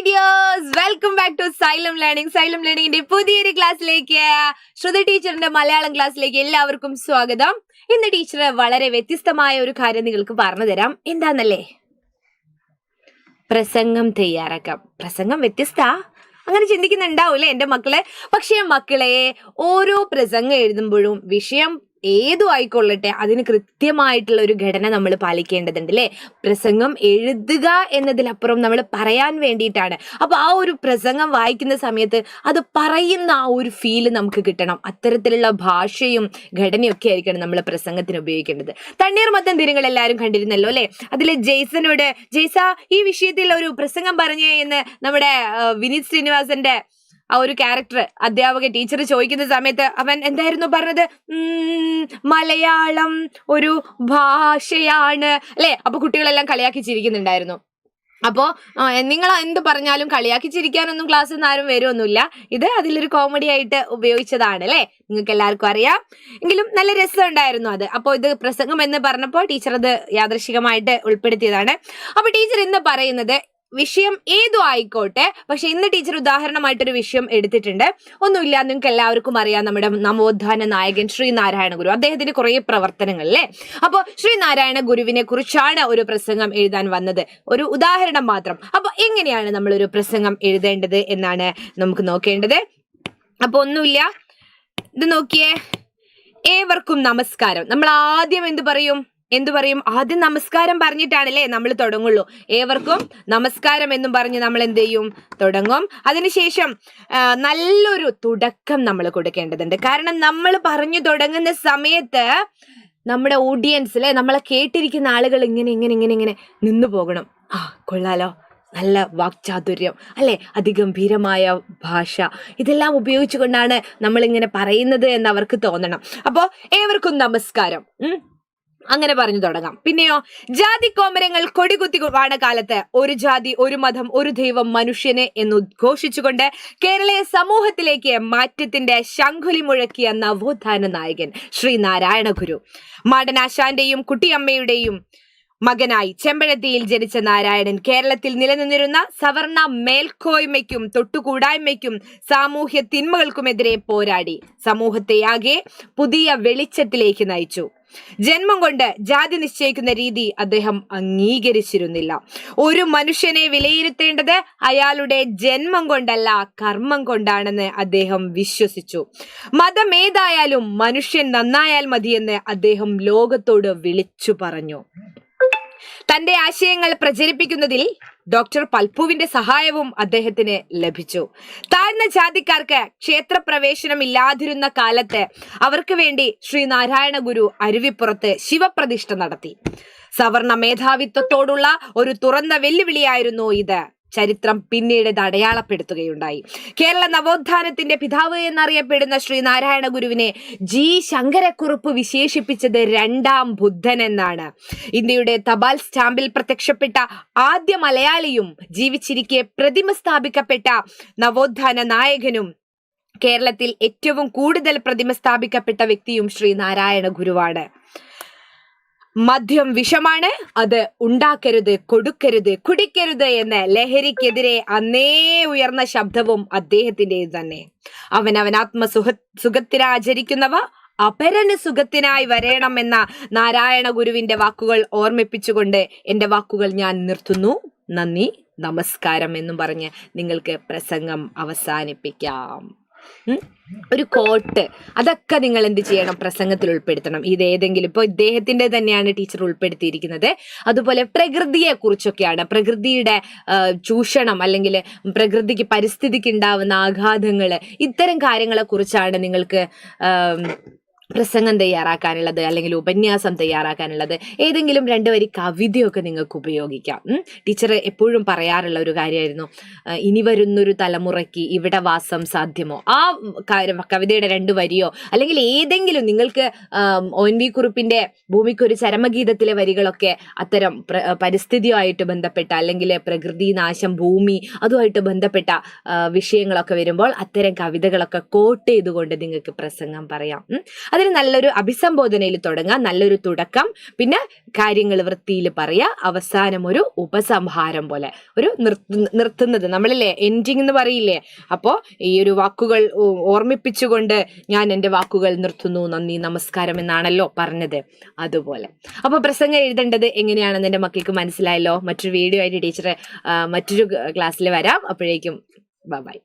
Dears, welcome back to Xylem ലേണിംഗിന്റെ പുതിയൊരു ക്ലാസ്സിലേക്ക്, ശ്രുതി ടീച്ചറിന്റെ മലയാളം ക്ലാസ്സിലേക്ക് എല്ലാവർക്കും സ്വാഗതം. ഇന്ന് ടീച്ചർ വളരെ വ്യത്യസ്തമായ ഒരു കാര്യം നിങ്ങൾക്ക് പറഞ്ഞു തരാം. എന്താന്നല്ലേ? പ്രസംഗം തയ്യാറാക്കാം. പ്രസംഗം വ്യത്യസ്ത അങ്ങനെ ചിന്തിക്കുന്നുണ്ടാവൂല്ലേ എന്റെ മക്കളെ? പക്ഷേ മക്കളെ, ഓരോ പ്രസംഗം എഴുതുമ്പോഴും വിഷയം ഏതും ആയിക്കൊള്ളട്ടെ, അതിന് കൃത്യമായിട്ടുള്ള ഒരു ഘടന നമ്മൾ പാലിക്കേണ്ടതുണ്ട് അല്ലേ? പ്രസംഗം എഴുതുക എന്നതിലപ്പുറം നമ്മൾ പറയാൻ വേണ്ടിയിട്ടാണ്. അപ്പൊ ആ ഒരു പ്രസംഗം വായിക്കുന്ന സമയത്ത് അത് പറയുന്ന ആ ഒരു ഫീല് നമുക്ക് കിട്ടണം. അത്തരത്തിലുള്ള ഭാഷയും ഘടനയൊക്കെ ആയിരിക്കണം നമ്മൾ പ്രസംഗത്തിന് ഉപയോഗിക്കേണ്ടത്. തണ്ണീർമത്തൻ ദിനങ്ങൾ എല്ലാവരും കണ്ടിരുന്നല്ലോ അല്ലെ? അതിലെ ജെയ്സനോട്, ജെയ്സ ഈ വിഷയത്തിൽ ഒരു പ്രസംഗം പറഞ്ഞേ എന്ന് നമ്മുടെ വിനീത് ശ്രീനിവാസന്റെ ആ ഒരു ക്യാരക്ടർ അധ്യാപക ടീച്ചർ ചോദിക്കുന്ന സമയത്ത് അവൻ എന്തായിരുന്നു പറഞ്ഞത്? മലയാളം ഒരു ഭാഷയാണ് അല്ലെ? അപ്പൊ കുട്ടികളെല്ലാം കളിയാക്കി ചിരിക്കുന്നുണ്ടായിരുന്നു. അപ്പോ നിങ്ങൾ എന്ത് പറഞ്ഞാലും കളിയാക്കി ചിരിക്കാനൊന്നും ക്ലാസ്സിൽ നിന്ന് ആരും വരുമൊന്നുമില്ല. ഇത് അതിലൊരു കോമഡി ആയിട്ട് ഉപയോഗിച്ചതാണ് അല്ലെ? നിങ്ങൾക്ക് എല്ലാവർക്കും അറിയാം. എങ്കിലും നല്ല രസം ഉണ്ടായിരുന്നു അത്. അപ്പോൾ ഇത് പ്രസംഗം എന്ന് പറഞ്ഞപ്പോൾ ടീച്ചർ അത് യാദൃശികമായിട്ട് ഉൾപ്പെടുത്തിയതാണ്. അപ്പൊ ടീച്ചർ ഇന്ന് പറയുന്നത് വിഷയം ഏതും ആയിക്കോട്ടെ, പക്ഷെ ഇന്ന് ടീച്ചർ ഉദാഹരണമായിട്ടൊരു വിഷയം എടുത്തിട്ടുണ്ട്. ഒന്നുമില്ല, നിങ്ങൾക്ക് എല്ലാവർക്കും അറിയാം, നമ്മുടെ നവോത്ഥാന നായകൻ ശ്രീനാരായണ ഗുരു, അദ്ദേഹത്തിന്റെ കുറെ പ്രവർത്തനങ്ങൾ അല്ലേ? അപ്പോൾ ശ്രീനാരായണ ഗുരുവിനെ കുറിച്ചാണ് ഒരു പ്രസംഗം എഴുതാൻ വന്നത്. ഒരു ഉദാഹരണം മാത്രം. അപ്പൊ എങ്ങനെയാണ് നമ്മൾ ഒരു പ്രസംഗം എഴുതേണ്ടത് എന്നാണ് നമുക്ക് നോക്കേണ്ടത്. അപ്പൊ ഒന്നുമില്ല, ഇത് നോക്കിയേ. ഏവർക്കും നമസ്കാരം. നമ്മൾ ആദ്യം എന്ത് പറയും? ആദ്യം നമസ്കാരം പറഞ്ഞിട്ടാണല്ലേ നമ്മൾ തുടങ്ങുള്ളൂ. ഏവർക്കും നമസ്കാരം എന്നും പറഞ്ഞ് നമ്മൾ എന്ത് ചെയ്യും? തുടങ്ങും. അതിനുശേഷം നല്ലൊരു തുടക്കം നമ്മൾ കൊടുക്കേണ്ടതുണ്ട്. കാരണം നമ്മൾ പറഞ്ഞു തുടങ്ങുന്ന സമയത്ത് നമ്മുടെ ഓഡിയൻസ് അല്ലെ, നമ്മളെ കേട്ടിരിക്കുന്ന ആളുകൾ ഇങ്ങനെ നിന്നു പോകണം. കൊള്ളാലോ, നല്ല വാക്ചാതുര്യം അല്ലെ, അതിഗംഭീരമായ ഭാഷ, ഇതെല്ലാം ഉപയോഗിച്ചുകൊണ്ടാണ് നമ്മളിങ്ങനെ പറയുന്നത് എന്ന് അവർക്ക് തോന്നണം. അപ്പോ ഏവർക്കും നമസ്കാരം അങ്ങനെ പറഞ്ഞു തുടങ്ങാം. പിന്നെയോ, ജാതി കോമരങ്ങൾ കൊടികുത്തി വാണ കാലത്ത് ഒരു ജാതി, ഒരു മതം, ഒരു ദൈവം, മനുഷ്യനെ എന്ന് ഉദ്ഘോഷിച്ചുകൊണ്ട് കേരളീയ സമൂഹത്തിലേക്ക് മാറ്റത്തിന്റെ ശംഖുലി മുഴക്കിയ നവോത്ഥാന നായകൻ ശ്രീനാരായണ ഗുരു. മാടനാശാന്റെയും കുട്ടിയമ്മയുടെയും മകനായി ചെമ്പഴത്തിയിൽ ജനിച്ച നാരായണൻ കേരളത്തിൽ നിലനിന്നിരുന്ന സവർണ മേൽക്കോയ്മയ്ക്കും തൊട്ടുകൂടായ്മയ്ക്കും സാമൂഹ്യ തിന്മകൾക്കുമെതിരെ പോരാടി സമൂഹത്തെയാകെ പുതിയ വെളിച്ചത്തിലേക്ക് നയിച്ചു. ജന്മം കൊണ്ട് ജാതി നിശ്ചയിക്കുന്ന രീതി അദ്ദേഹം അംഗീകരിച്ചിരുന്നില്ല. ഒരു മനുഷ്യനെ വിലയിരുത്തേണ്ടത് അയാളുടെ ജന്മം കൊണ്ടല്ല, കർമ്മം കൊണ്ടാണെന്ന് അദ്ദേഹം വിശ്വസിച്ചു. മതം ഏതായാലും മനുഷ്യൻ നന്നായാൽ മതിയെന്ന് അദ്ദേഹം ലോകത്തോട് വിളിച്ചു പറഞ്ഞു. തന്റെ ആശയങ്ങൾ പ്രചരിപ്പിക്കുന്നതിൽ ഡോക്ടർ പൽപ്പുവിന്റെ സഹായവും അദ്ദേഹത്തിന് ലഭിച്ചു. താഴ്ന്ന ജാതിക്കാർക്ക് ക്ഷേത്രപ്രവേശനം ഇല്ലാതിരുന്ന കാലത്ത് അവർക്ക് വേണ്ടി ശ്രീനാരായണ ഗുരു അരുവിപ്പുറത്ത് ശിവപ്രതിഷ്ഠ നടത്തി. സവർണ മേധാവിത്വത്തോടുള്ള ഒരു തുറന്ന വെല്ലുവിളിയായിരുന്നു ഇത്. ചരിത്രം പിന്നീട് ഇത് അടയാളപ്പെടുത്തുകയുണ്ടായി. കേരള നവോത്ഥാനത്തിന്റെ പിതാവ് എന്നറിയപ്പെടുന്ന ശ്രീനാരായണ ഗുരുവിനെ ജി ശങ്കരക്കുറുപ്പ് വിശേഷിപ്പിച്ചത് രണ്ടാം ബുദ്ധൻ എന്നാണ്. ഇന്ത്യയുടെ തപാൽ സ്റ്റാമ്പിൽ പ്രത്യക്ഷപ്പെട്ട ആദ്യ മലയാളിയും ജീവിച്ചിരിക്കെ പ്രതിമ സ്ഥാപിക്കപ്പെട്ട നവോത്ഥാന നായകനും കേരളത്തിൽ ഏറ്റവും കൂടുതൽ പ്രതിമ സ്ഥാപിക്കപ്പെട്ട വ്യക്തിയും ശ്രീനാരായണ ഗുരുവാണ്. മദ്യം വിഷമാണ്, അത് ഉണ്ടാക്കരുത്, കൊടുക്കരുത്, കുടിക്കരുത് എന്ന് ലഹരിക്കെതിരെ അന്നേ ഉയർന്ന ശബ്ദവും അദ്ദേഹത്തിൻ്റെത് തന്നെ. അവനവൻ സുഖത്തിനാചരിക്കുന്നവ അപരന് സുഖത്തിനായി വരേണം എന്ന നാരായണ ഗുരുവിന്റെ വാക്കുകൾ ഓർമ്മിപ്പിച്ചുകൊണ്ട് എൻ്റെ വാക്കുകൾ ഞാൻ നിർത്തുന്നു. നന്ദി, നമസ്കാരം എന്നും പറഞ്ഞ് നിങ്ങൾക്ക് പ്രസംഗം അവസാനിപ്പിക്കാം. ഒരു കോട്ട്, അതൊക്കെ നിങ്ങൾ എന്ത് ചെയ്യണം? പ്രസംഗത്തിൽ ഉൾപ്പെടുത്തണം. ഇതേതെങ്കിലും ഇപ്പോൾ ഇദ്ദേഹത്തിന്റെ തന്നെയാണ് ടീച്ചർ ഉൾപ്പെടുത്തിയിരിക്കുന്നത്. അതുപോലെ പ്രകൃതിയെ കുറിച്ചൊക്കെയാണ്, പ്രകൃതിയുടെ ചൂഷണം അല്ലെങ്കിൽ പ്രകൃതിക്ക്, പരിസ്ഥിതിക്ക് ഉണ്ടാവുന്ന ആഘാതങ്ങൾ, ഇത്തരം കാര്യങ്ങളെ കുറിച്ചാണ് നിങ്ങൾക്ക് പ്രസംഗം തയ്യാറാക്കാനുള്ളത് അല്ലെങ്കിൽ ഉപന്യാസം തയ്യാറാക്കാനുള്ളത്. ഏതെങ്കിലും 2 വരി കവിതയൊക്കെ നിങ്ങൾക്ക് ഉപയോഗിക്കാം. ടീച്ചർ എപ്പോഴും പറയാറുള്ള ഒരു കാര്യമായിരുന്നു, ഇനി വരുന്നൊരു തലമുറയ്ക്ക് ഇവിടെ വാസം സാധ്യമോ? ആ കവിതയുടെ 2 വരിയോ അല്ലെങ്കിൽ ഏതെങ്കിലും നിങ്ങൾക്ക് ONV കുറുപ്പിന്റെ ഭൂമിക്കൊരു ചരമഗീതത്തിലെ വരികളൊക്കെ അത്തരം പരിസ്ഥിതിയുമായിട്ട് ബന്ധപ്പെട്ട അല്ലെങ്കിൽ പ്രകൃതി നാശം, ഭൂമി, അതുമായിട്ട് ബന്ധപ്പെട്ട വിഷയങ്ങളൊക്കെ വരുമ്പോൾ അത്തരം കവിതകളൊക്കെ കോട്ട് ചെയ്തുകൊണ്ട് നിങ്ങൾക്ക് പ്രസംഗം പറയാം. അതിന് നല്ലൊരു അഭിസംബോധനയിൽ തുടങ്ങാം, നല്ലൊരു തുടക്കം, പിന്നെ കാര്യങ്ങൾ വൃത്തിയിൽ പറയാ, അവസാനം ഒരു ഉപസംഹാരം പോലെ ഒരു നിർത്തുന്നത് നമ്മളില്ലേ എൻഡിങ് എന്ന് പറയില്ലേ. അപ്പോ ഈ ഒരു വാക്കുകൾ ഓർമ്മിപ്പിച്ചുകൊണ്ട് ഞാൻ എൻ്റെ വാക്കുകൾ നിർത്തുന്നു, നന്ദി നമസ്കാരം എന്നാണല്ലോ പറഞ്ഞത്, അതുപോലെ. അപ്പൊ പ്രസംഗം എഴുതേണ്ടത് എങ്ങനെയാണെന്ന് എൻ്റെ മക്കൾക്ക് മനസ്സിലായല്ലോ. മറ്റൊരു വീഡിയോ ആയിട്ട് ടീച്ചർ മറ്റൊരു ക്ലാസ്സിൽ വരാം. അപ്പോഴേക്കും ബൈ.